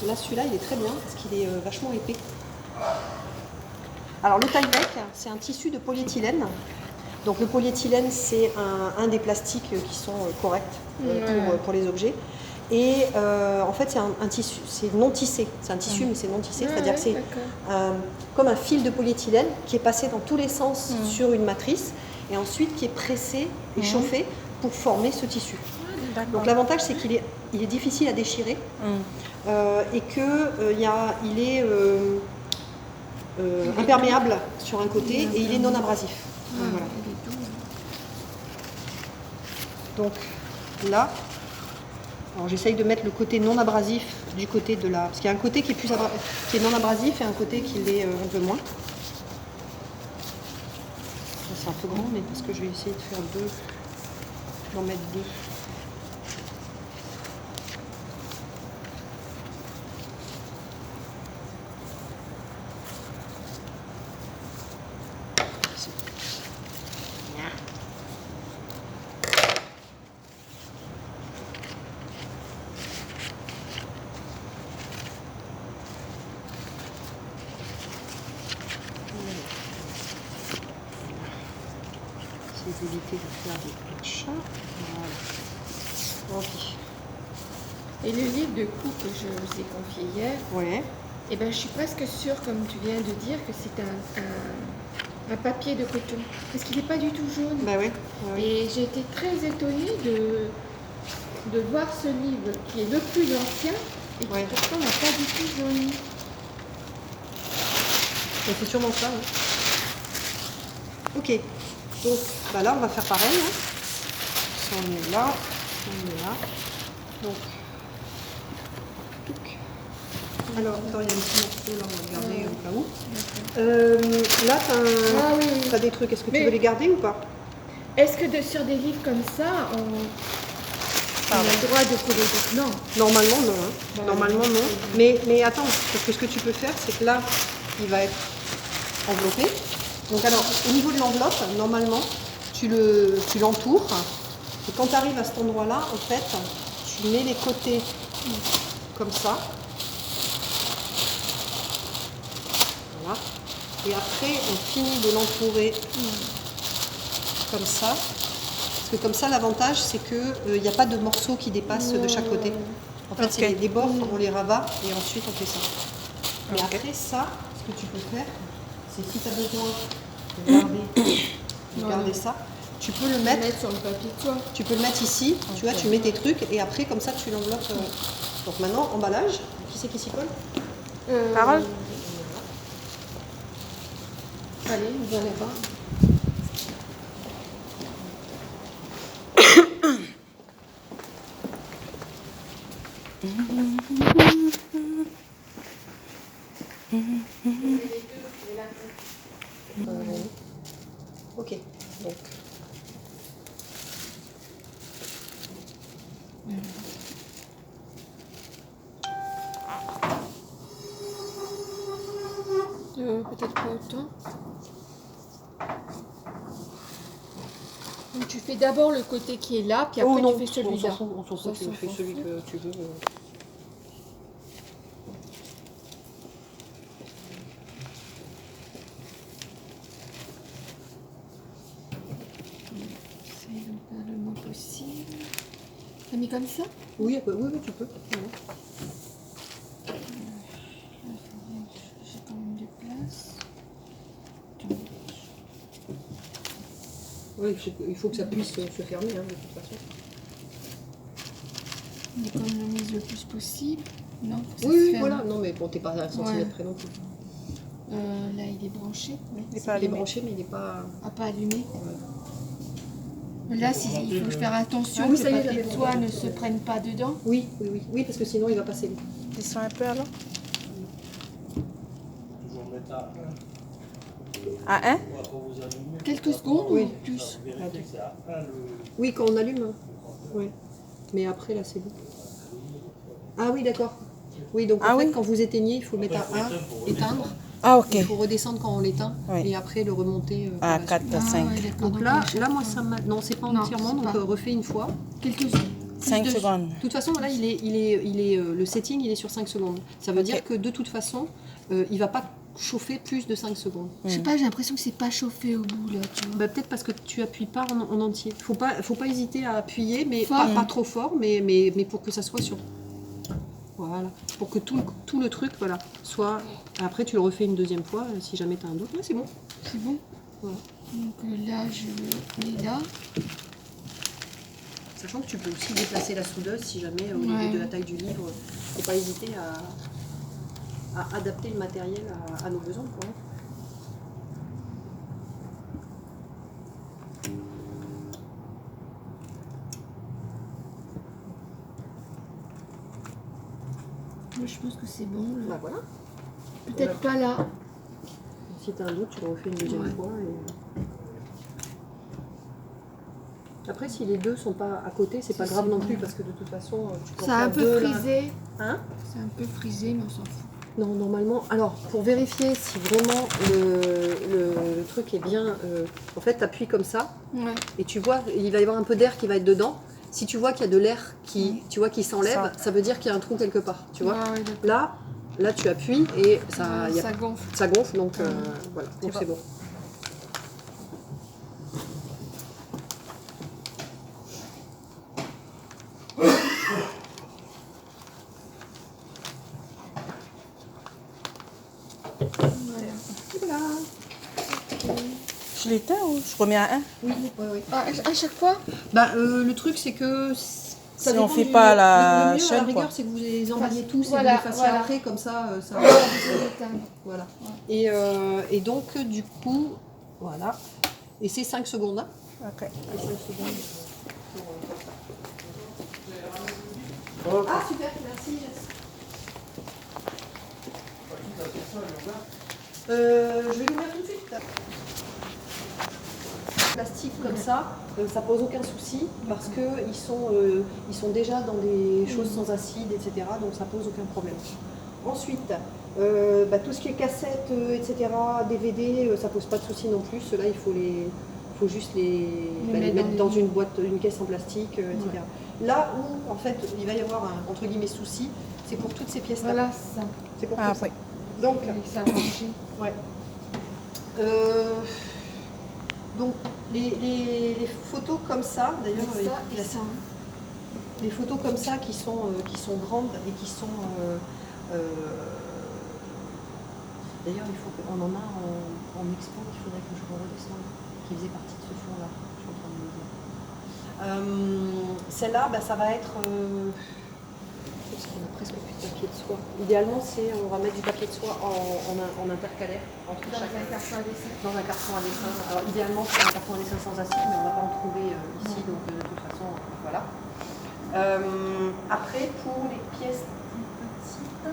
Là, celui-là, il est très bien parce qu'il est vachement épais. Alors, le tie-back, c'est un tissu de polyéthylène. Donc, le polyéthylène, c'est un des plastiques qui sont corrects pour les objets. Et en fait, c'est un tissu, c'est non tissé. C'est un tissu, mais c'est non tissé. C'est-à-dire que c'est comme un fil de polyéthylène qui est passé dans tous les sens sur une matrice et ensuite qui est pressé et chauffé pour former ce tissu. Donc, l'avantage, c'est qu'il est difficile à déchirer et qu'il est imperméable sur un côté et il est non abrasif. Voilà. Donc là, j'essaye de mettre le côté non abrasif du côté de la... Parce qu'il y a un côté qui est non abrasif et un côté qui l'est un peu moins. C'est un peu grand, mais parce que je vais essayer de faire d'en mettre deux. Éviter de faire des machins. Voilà. Ok. Et le livre de coups que je vous ai confié hier, et ben, je suis presque sûre, comme tu viens de dire, que c'est un papier de coton. Parce qu'il n'est pas du tout jaune. Bah oui. Et j'ai été très étonnée de voir ce livre qui est le plus ancien et qui pourtant n'a pas du tout jauni. C'est sûrement ça. Ok. Donc là, on va faire pareil. On est là, on est là. Donc, alors, attends, il y a un petit morceau là, on va le garder au cas où. Là, tu as des trucs. Est-ce que tu veux les garder ou pas? Est-ce que sur des livres comme ça, on a le droit de coller? Non. Normalement, non. Normalement, non. Mais attends, parce que ce que tu peux faire, c'est que là, il va être enveloppé. Donc alors, au niveau de l'enveloppe, normalement, tu l'entoures. Et quand tu arrives à cet endroit-là, en fait, tu mets les côtés comme ça. Voilà. Et après, on finit de l'entourer comme ça. Parce que comme ça, l'avantage, c'est qu'il n'y a pas de morceaux qui dépassent de chaque côté. En fait, c'est les bords, on les rabat et ensuite on fait ça. Mais après ça, ce que tu peux faire, c'est si tu as besoin de garder ça, tu peux le mettre sur le papier de soie. Tu peux le mettre ici, tu vois, tu mets tes trucs et après comme ça tu l'enveloppes. Donc maintenant, emballage, qui c'est qui s'y colle? Parole. Allez, vous allez voir. Ok, donc. Peut-être pas autant. Donc tu fais d'abord le côté qui est là, puis après tu fais celui-là. On s'en fout, tu fais celui que tu veux. C'est le moins possible. T'as mis comme ça? Oui, tu peux. J'ai quand même de place. Oui, il faut que ça puisse se fermer, de toute façon. On est quand même mise le plus possible. Non, oui, voilà. Non, mais bon, t'es pas à 1 centimètre près non plus. Là, il est branché. Il est branché, mais il n'est pas... pas allumé. Là, il faut faire attention que le papier de soie ne se prenne pas dedans. Oui, parce que sinon, il va passer. Ils sont un peu alors? À 1? Quelques secondes ou plus? Oui, quand on allume. Oui. Mais après, là, c'est bon. Ah oui, d'accord. Oui, donc en fait, quand vous éteignez, il faut mettre à 1, éteindre. Ah, ok. Il faut redescendre quand on l'éteint et après le remonter. À 4 à 5. Donc là, moi, ça m'a... Non, c'est pas entièrement, donc refais une fois. Quelques secondes. 5 secondes. De toute façon, là, le setting, il est sur 5 secondes. Ça veut dire que de toute façon, il ne va pas chauffer plus de 5 secondes. Je sais pas, j'ai l'impression que c'est pas chauffé au bout, là, tu vois. Bah, peut-être parce que tu appuies pas en entier. Faut pas hésiter à appuyer, mais Fort. pas trop fort, mais pour que ça soit sur... Voilà. Pour que tout le truc, voilà, soit... Après, tu le refais une deuxième fois, si jamais tu as un doute. Ouais, c'est bon. C'est bon. Voilà. Donc là, je le mets là. Sachant que tu peux aussi déplacer la soudeuse si jamais au niveau de la taille du livre, faut pas hésiter à adapter le matériel à nos besoins. Quoi. Moi, je pense que c'est bon. Là. Bah voilà. Peut-être pas là. Si tu as un doute, tu le refais une deuxième fois. Après, si les deux sont pas à côté, c'est pas grave non plus parce que de toute façon, tu peux c'est un peu frisé. Hein? C'est un peu frisé, mais on s'en fout. Non, normalement. Alors, pour vérifier si vraiment le truc est bien, en fait, tu appuies comme ça et tu vois, il va y avoir un peu d'air qui va être dedans. Si tu vois qu'il y a de l'air qui s'enlève, ça veut dire qu'il y a un trou quelque part. Tu vois? Là, tu appuies et ça gonfle. Ça gonfle, donc voilà. Donc c'est bon. Voilà. Je l'éteins ou je remets à 1? Oui. À chaque fois? Bah, le truc, c'est que ça si on dépend fait pas la le mieux, chaîne, à la rigueur, quoi. c'est que vous les envoyez tous et Voilà, vous les fassiez voilà. après, comme ça, ça voilà. Ouais. Et donc, du coup, voilà. Et c'est 5 secondes. Hein. Ok. Et 5 secondes. Ah, super, merci. Je vais l'ouvrir tout de suite. Plastique comme ça pose aucun souci parce qu'ils sont déjà dans des choses sans acide, etc. Donc ça pose aucun problème. Ensuite, tout ce qui est cassette, etc., DVD, ça pose pas de souci non plus. Ceux-là, il faut juste les mettre dans une boîte, une caisse en plastique, etc. Ouais. Là où, en fait, il va y avoir un, entre guillemets, souci, c'est pour toutes ces pièces-là. Voilà, c'est ça. C'est pour tout ça. Oui. Donc, ça a marché. Ouais. Donc, les photos comme ça, d'ailleurs, les photos comme ça qui sont grandes et qui sont... d'ailleurs, il faut qu'on en a en expo qu'il faudrait que je redescende, qui faisait partie de ce fond-là, je suis en train de me dire. Celle-là, ça va être... parce qu'on a presque plus de papier de soie. Idéalement, on va mettre du papier de soie en intercalaire. Entre dans un carton à dessin. Dans un carton à dessin. Alors idéalement, c'est un carton à dessin sans acide, mais on ne va pas en trouver ici, donc de toute façon, voilà. Après, pour les pièces plus petites,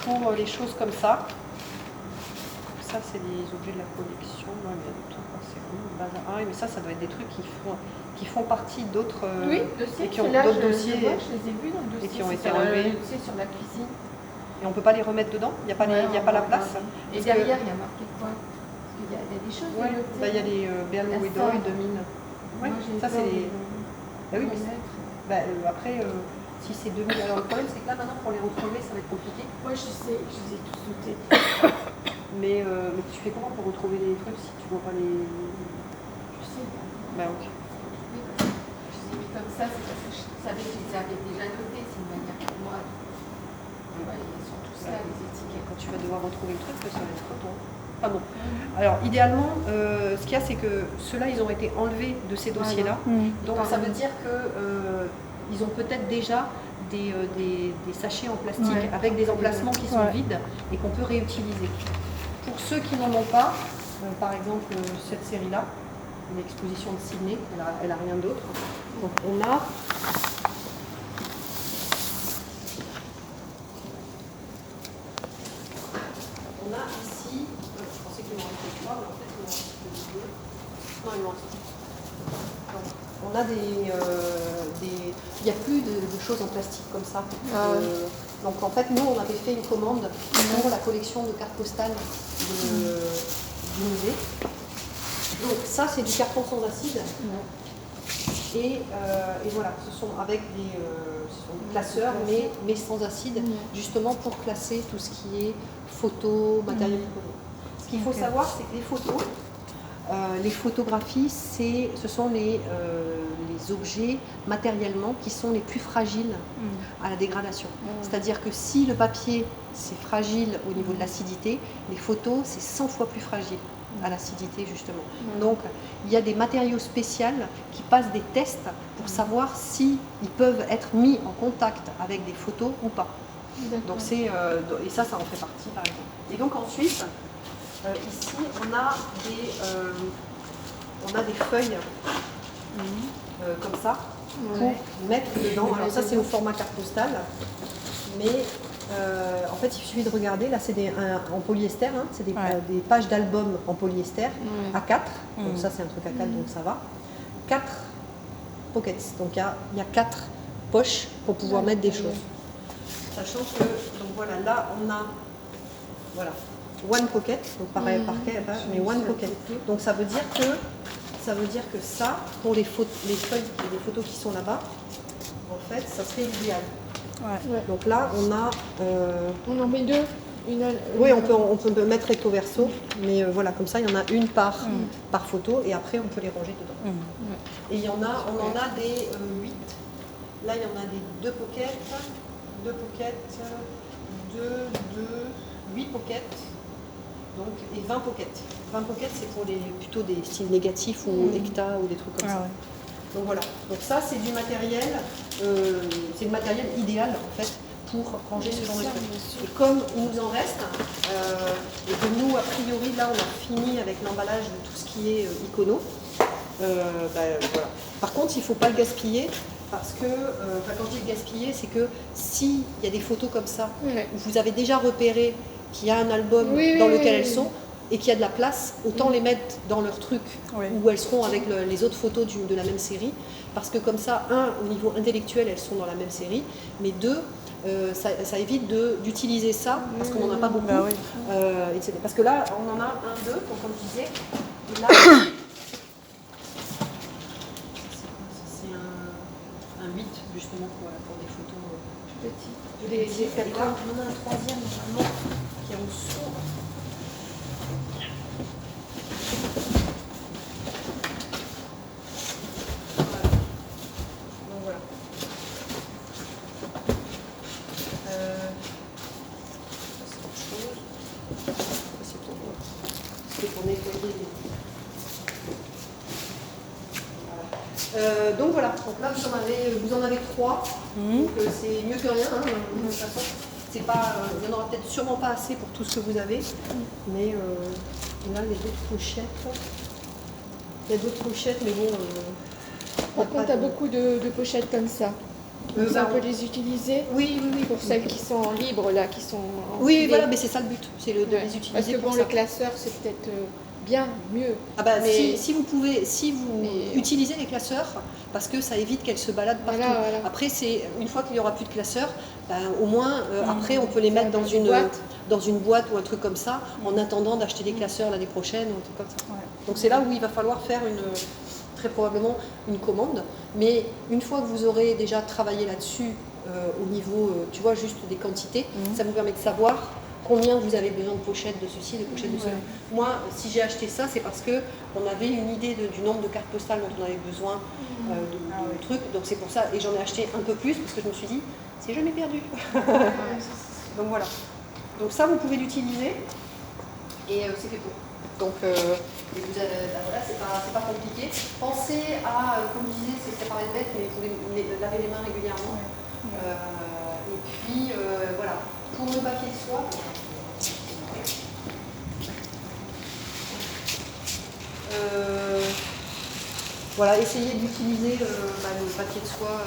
pour les choses comme ça c'est des objets de la collection. Non, il y a des trucs, c'est bon. Ah oui, mais ça doit être des trucs qui font partie d'autres dossiers. Et qui ont d'autres dossiers. Je les ai vus dans le dossier. Et qui ont été enlevés. Sur la cuisine. Et on ne peut pas les remettre dedans? Il n'y a pas, la place? Et derrière, il y a marqué quoi? Parce qu'il y a des choses. Il y a les Berlo et 2000. Ouais, ça c'est les... oui, mais après, si c'est 2000, alors le problème c'est que là maintenant pour les retrouver ça va être compliqué. Moi je sais, je les ai tous notés. mais tu fais comment pour retrouver les trucs si tu vois pas les... Je sais. Ok. Je les ai mis comme ça, c'est parce que je savais que je les avais déjà notés, c'est une manière pour moi. Ils sont tous là, les étiquettes. Quand tu vas devoir retrouver le truc, ça va être trop. Ah bon. Alors idéalement, ce qu'il y a c'est que ceux-là ils ont été enlevés de ces dossiers-là. Donc ça veut dire que ils ont peut-être déjà des sachets en plastique avec des emplacements qui sont vides et qu'on peut réutiliser. Pour ceux qui n'en ont pas, par exemple cette série-là, une exposition de Sydney, elle a rien d'autre. Donc on a ici, je pensais qu'il m'en restait 3, mais en fait il m'en reste que 2. Non, il m'en reste. On a il n'y a plus de choses en plastique comme ça. Donc en fait, nous, on avait fait une commande pour la collection de cartes postales du musée. Donc ça, c'est du carton sans acide. Et voilà, ce sont avec ce sont des classeurs, mais sans acide, justement pour classer tout ce qui est photos, matériel icono. Ce qu'il faut savoir, c'est que les photographies, ce sont les objets matériellement qui sont les plus fragiles à la dégradation. C'est-à-dire que si le papier, c'est fragile au niveau de l'acidité, les photos, c'est 100 fois plus fragile à l'acidité justement. Donc il y a des matériaux spéciaux qui passent des tests pour savoir s'ils peuvent être mis en contact avec des photos ou pas. Donc et ça en fait partie par exemple. Et donc ensuite, ici on a des feuilles comme ça pour mettre dedans. Alors ça c'est au format carte postale, mais en fait il suffit de regarder, là c'est en polyester, hein, c'est des pages d'album en polyester A4, donc ça c'est un truc A4 donc ça va. 4 pockets, donc il y a 4 poches pour pouvoir mettre des choses. Sachant que, donc voilà, là on a, voilà, one pocket, donc pareil mais one pocket. Donc ça veut dire que ça, pour les feuilles, les photos qui sont là-bas, en fait, ça serait idéal. Donc là, on a... on en met deux. Oui, on peut mettre recto verso, mais voilà, comme ça, il y en a une par photo, et après, on peut les ranger dedans. Et on en a des 8. Là, il y en a des 2 pockets, 8 pockets, donc, et 20 pockets. 20 pockets, c'est pour plutôt des styles négatifs ou hecta ou des trucs comme ça. Donc voilà, donc ça c'est du matériel, c'est le matériel idéal en fait pour ranger ce genre de trucs. Et comme il nous en reste, et que nous a priori là on a fini avec l'emballage de tout ce qui est icono, voilà. Par contre il ne faut pas le gaspiller parce que, quand je dis gaspiller, c'est que s'il y a des photos comme ça, où vous avez déjà repéré qu'il y a un album dans lequel elles sont, et qu'il y a de la place, autant les mettre dans leur truc où elles seront avec les autres photos de la même série, parce que comme ça, au niveau intellectuel, elles sont dans la même série, mais deux, ça évite d'utiliser ça, parce qu'on n'en a pas beaucoup, etc. Parce que là, on en a 1, 2, donc comme je disais, et là, c'est un 8, justement, pour des photos petites. Et là, on en a un troisième, normalement, qui est en dessous. Donc voilà, donc là vous en avez 3, donc c'est mieux que rien, hein, de toute façon. C'est pas, il n'y en aura peut-être sûrement pas assez pour tout ce que vous avez, mais là il y a d'autres pochettes. Il y a d'autres pochettes, mais bon. Par contre, tu as beaucoup de pochettes comme ça. On peut les utiliser. Oui. Pour celles qui sont libres, là, qui sont. Oui, voilà, mais c'est ça le but, c'est de les utiliser. Parce que bon, le classeur, c'est peut-être bien mieux. Ah bah, mais si vous utilisez les classeurs, parce que ça évite qu'elles se baladent partout. Voilà. Après, une fois qu'il n'y aura plus de classeurs, au moins après on peut les mettre dans une boîte ou un truc comme ça, en attendant d'acheter des classeurs l'année prochaine ou un truc comme ça. Donc c'est là où il va falloir faire très probablement une commande. Mais une fois que vous aurez déjà travaillé là-dessus, au niveau, tu vois, juste des quantités, ça vous permet de savoir combien vous avez besoin de pochettes de ceci, de pochettes de cela. Moi, si j'ai acheté ça, c'est parce qu'on avait une idée du nombre de cartes postales dont on avait besoin de trucs. Donc c'est pour ça, et j'en ai acheté un peu plus parce que je me suis dit, c'est jamais perdu. Donc voilà. Donc ça, vous pouvez l'utiliser et c'est fait pour. Donc et vous avez, voilà, c'est pas compliqué. Pensez à, comme je disais, ça paraît bête, mais vous pouvez laver les mains régulièrement. Et puis voilà. Pour le papier de soie, voilà, essayez d'utiliser le papier de soie